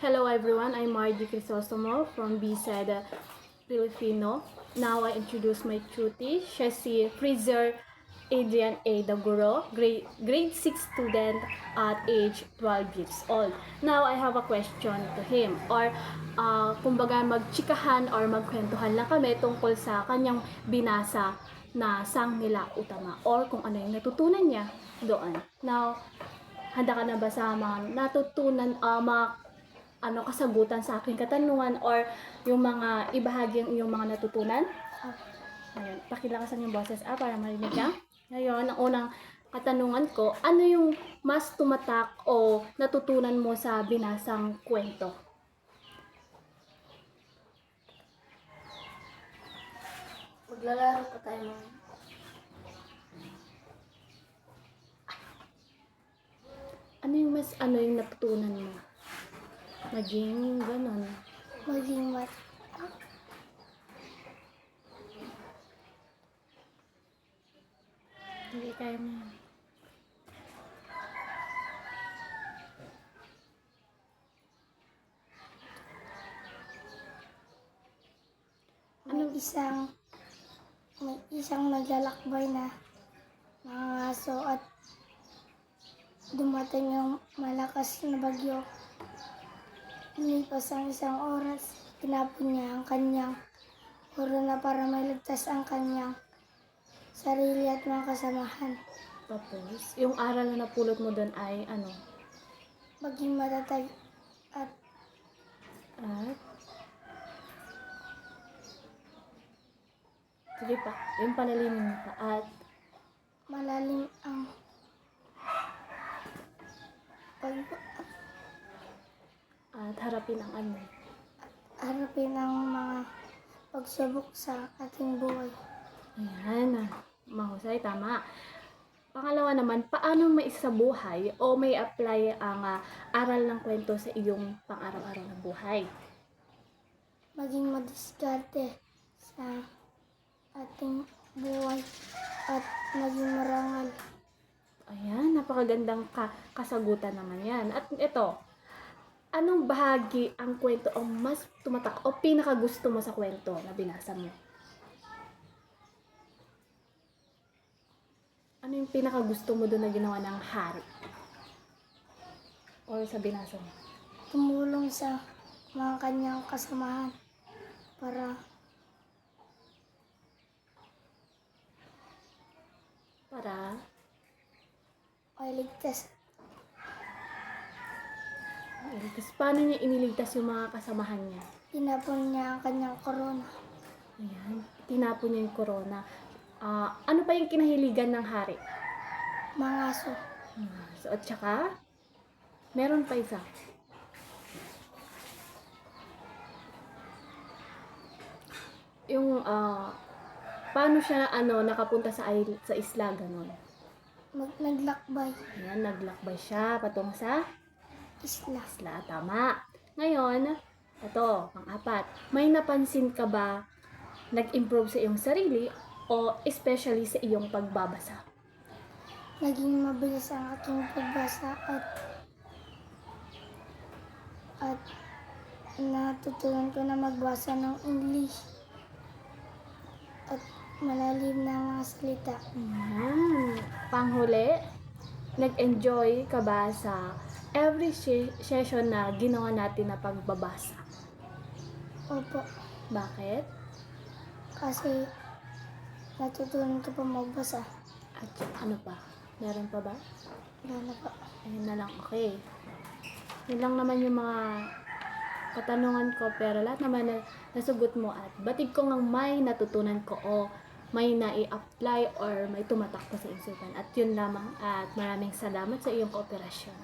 Hello everyone, I'm Margie Crisostomo from BSED Filipino. Now I introduce my tutor. Siya si Freezer Adrian A. Daguro, grade 6 student at age 12 years old. Now I have a question to him, or kumbaga magchikahan or magkwentuhan lang kami tungkol sa kanyang binasa na Sang Nila Utama or kung ano yung natutunan niya doon. Now, handa ka na ba sa mga natutunan, kasagutan sa aking katanungan or yung mga ibahagi yung iyong mga natutunan? Ayun, pakilakasan yung boses para marinig ka. Ngayon, ang unang katanungan ko, ano yung mas tumatak o natutunan mo sa binasang kwento? Maglalaro pa tayo mga. Ano yung natutunan mo? Maging ganon. Maging Hindi kaya mo. may isang naglalakbay na mga aso at dumating yung malakas na bagyo. Lumipas ang isang oras, tinapon niya ang kanyang korona para maligtas ang kanyang sarili at mga kasamahan. Tapos, yung aral na napulot mo doon ay ano? Maging matatag at Sige pa, yung panalinin mo pa. At malalim ang harapin ang ano. harapin ang mga pagsubok sa ating buhay. Ayan, mahusay, tama. Pangalawa naman, paano maisabuhay o may apply ang aral ng kwento sa iyong pang-araw-araw na buhay? Maging madiskarte sa ating buhay at maging marangal. Ayan, napakagandang kasagutan naman yan. At ito, anong bahagi ang kwento ang mas tumatak o pinakagusto mo sa kwento na binasa mo? Ano yung pinakagusto mo doon na ginawa ng hari? O sa binasa mo? Tumulong sa mga kanyang kasamahan para mailigtas. Paano niya iniligtas yung mga kasamahan niya? Tinapon niya ang kanyang korona. Ayan, tinapon niya yung corona. Ano pa yung kinahiligan ng hari? Mga aso. So, at saka, meron pa isa. Yung, paano siya nakapunta sa isla, ganon. Naglakbay. Ayan, naglakbay siya patungo sa Isla. isla. Tama. Ngayon, ito, pang-apat. May napansin ka ba nag-improve sa iyong sarili o especially sa iyong pagbabasa? Naging mabilis ang aking pagbasa at natutunan ko na magbasa ng English at malalim na mga salita. Ayan. Panghuli, nag-enjoy ka ba sa every session na ginawa natin na pagbabasa? Opo, Bakit? kasi natutunan ko pa magbasa. At ano pa? Meron pa ba? Wala na pa. Ayun na lang, okay. Yun lang naman yung mga katanungan ko, pero lahat naman na nasagot mo at batig ko ngang may natutunan ko o may nai-apply or may tumatak ko sa isipan. At yun lamang at maraming salamat sa iyong kooperasyon.